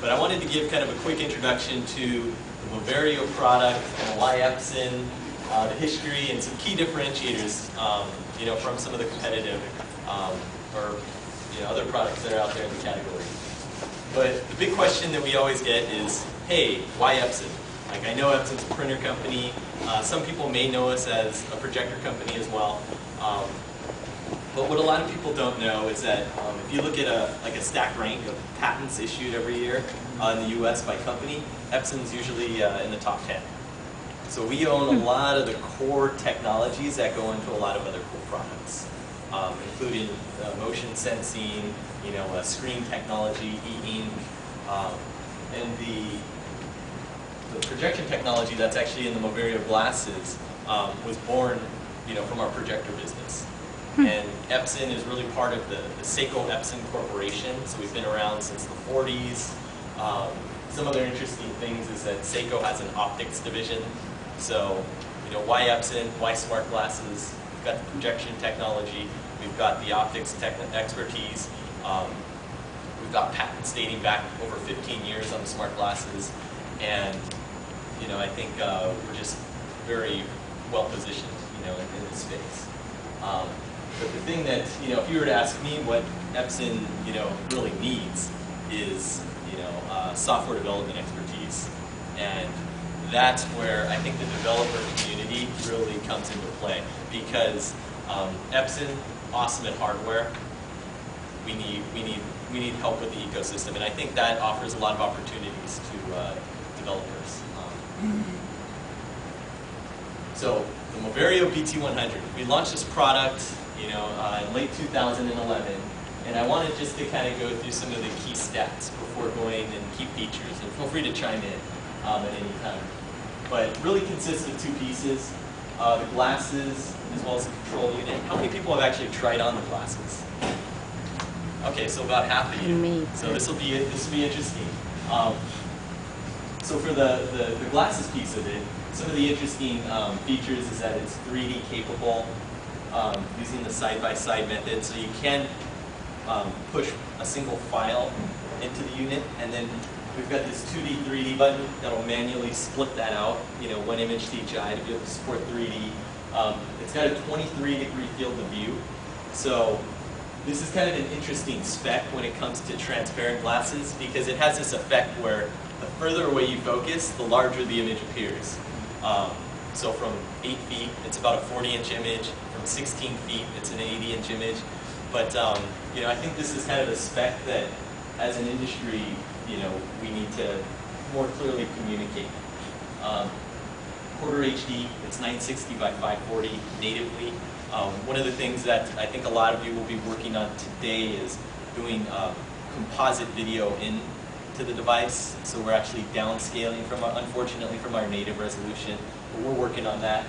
But I wanted to give kind of a quick introduction to the Moverio product, kind of why Epson, the history, and some key differentiators, from some of the competitive or other products that are out there in the category. But the big question that we always get is, hey, why Epson? Like, I know Epson's a printer company. Some people may know us as a projector company as well. But what a lot of people don't know is that if you look at a stack rank of patents issued every year in the US by company, Epson's usually in the top 10. So we own a lot of the core technologies that go into a lot of other cool products, including motion sensing, screen technology, e-ink, and the projection technology that's actually in the Moverio glasses was born, from our projector business. And Epson is really part of the Seiko Epson Corporation, so we've been around since the 40s. Some other interesting things is that Seiko has an optics division. So, why Epson? Why smart glasses? We've got the projection technology. We've got the optics expertise. We've got patents dating back over 15 years on the smart glasses. And, I think we're just very well positioned, in this space. But the thing that, if you were to ask me what Epson, really needs is, software development expertise. And that's where I think the developer community really comes into play. Because Epson, awesome at hardware, we need help with the ecosystem. And I think that offers a lot of opportunities to developers. So the Moverio BT100, we launched this product in late 2011, and I wanted just to kind of go through some of the key stats before going and key features, and feel free to chime in at any time. But it really consists of two pieces, the glasses as well as the control unit. How many people have actually tried on the glasses? Okay, so about half of you. So this will be interesting. So for the glasses piece of it, some of the interesting features is that it's 3D capable using the side-by-side method. So you can push a single file into the unit, and then we've got this 2D, 3D button that'll manually split that out, one image to each eye to be able to support 3D. It's got a 23-degree field of view. So this is kind of an interesting spec when it comes to transparent glasses, because it has this effect where the further away you focus, the larger the image appears. So from 8 feet, it's about a 40-inch image. From 16 feet, it's an 80-inch image. But I think this is kind of a spec that, as an industry, we need to more clearly communicate. Quarter HD, it's 960 by 540 natively. One of the things that I think a lot of you will be working on today is doing composite video into the device. So we're actually downscaling unfortunately from our native resolution, but we're working on that.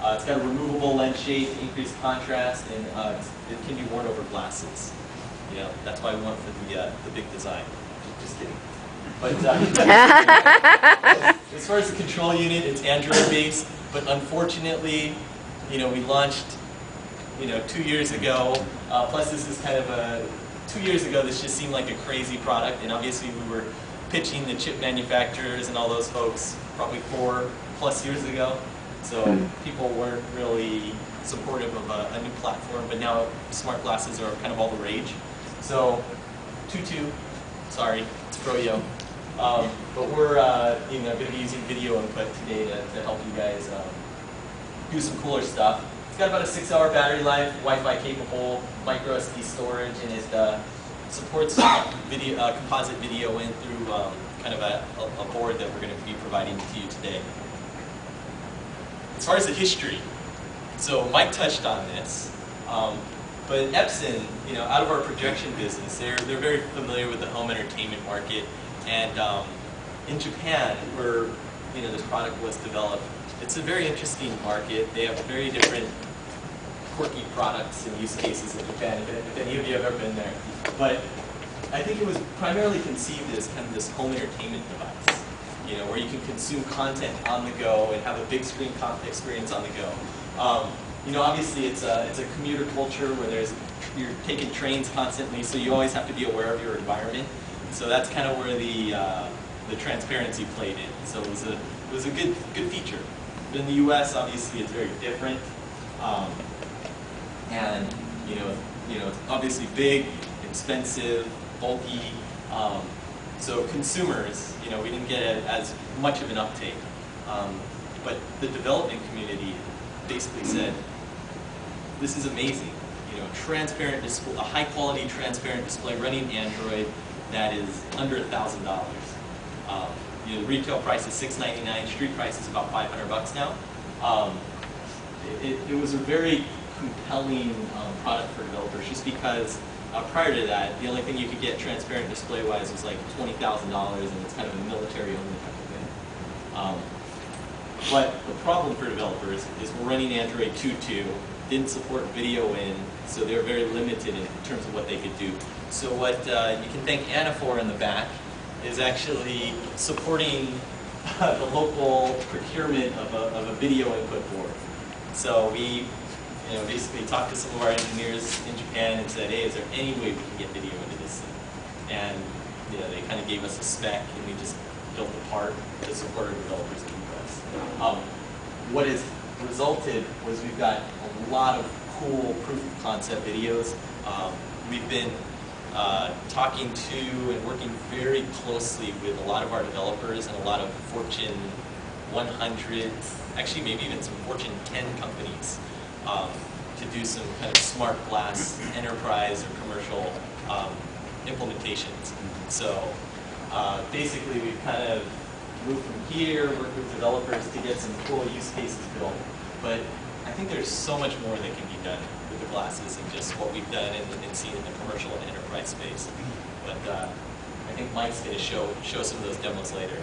It's got a removable lens shade, increased contrast, and it can be worn over glasses. That's why we went for the big design. Just kidding. But as far as the control unit, it's Android-based, but unfortunately, we launched, 2 years ago. Plus, this is kind of 2 years ago, this just seemed like a crazy product, and obviously we were pitching the chip manufacturers and all those folks probably 4+ years ago. So people weren't really supportive of a new platform, but now smart glasses are kind of all the rage. So 2.2, sorry, it's Froyo. But we're going to be using video input today to help you guys do some cooler stuff. It's got about a 6-hour battery life, Wi-Fi capable, micro SD storage, and it supports composite video in through kind of a board that we're going to be providing to you today. As far as the history, so Mike touched on this, but Epson, out of our projection business, they're very familiar with the home entertainment market, and in Japan, where this product was developed, it's a very interesting market. They have very different quirky products and use cases in Japan, if any of you have ever been there. But I think it was primarily conceived as kind of this home entertainment device, where you can consume content on the go and have a big screen experience on the go. Obviously it's a commuter culture where you're taking trains constantly, so you always have to be aware of your environment. So that's kind of where the transparency played in. So it was a good feature. But in the U.S., obviously, it's very different, and it's obviously big, expensive, bulky. So consumers, we didn't get as much of an uptake. But the development community basically said, this is amazing. Transparent display, a high quality transparent display running Android that is under $1,000. The retail price is $699. Street price is about $500 now. It was a very compelling product for developers, just because prior to that, the only thing you could get transparent display-wise was like $20,000, and it's kind of a military-only type of thing. But the problem for developers is we're running Android 2.2, didn't support video in, so they were very limited in terms of what they could do. So what you can thank Anna for in the back is actually supporting the local procurement of a video input board. So we basically talked to some of our engineers in Japan and said, hey, is there any way we can get video into this thing? And they kind of gave us a spec, and we just built a part to support our developers in the US. What has resulted was we've got a lot of cool proof of concept videos. We've been talking to and working very closely with a lot of our developers and a lot of Fortune 100, actually maybe even some Fortune 10 companies to do some kind of smart glass enterprise or commercial implementations. So basically we've kind of moved from here, worked with developers to get some cool use cases built, but I think there's so much more that can be done with the glasses than just what we've done and seen in the commercial and enterprise space. But I think Mike's going to show some of those demos later.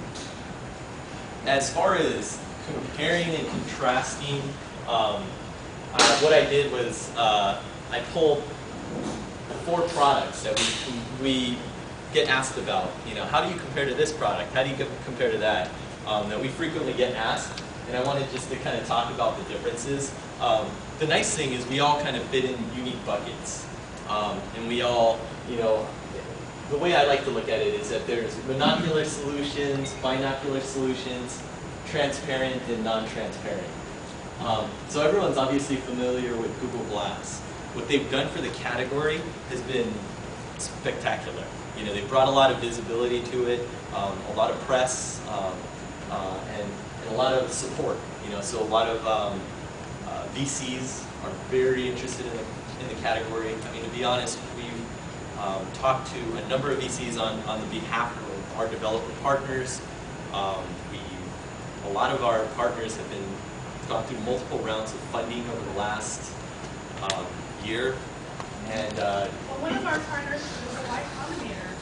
As far as comparing and contrasting, what I did was I pulled 4 products that we get asked about. How do you compare to this product? How do you compare to that? That we frequently get asked. And I wanted just to kind of talk about the differences. The nice thing is we all kind of fit in unique buckets. And we all, the way I like to look at it is that there's monocular solutions, binocular solutions, transparent and non-transparent. So everyone's obviously familiar with Google Glass. What they've done for the category has been spectacular. They've brought a lot of visibility to it, a lot of press, and a lot of support. So a lot of VCs are very interested in the category. I mean, to be honest, we've talked to a number of VCs on the behalf of our developer partners. A lot of our partners have gone through multiple rounds of funding over the last year, and well, one of our partners was a Y Combinator.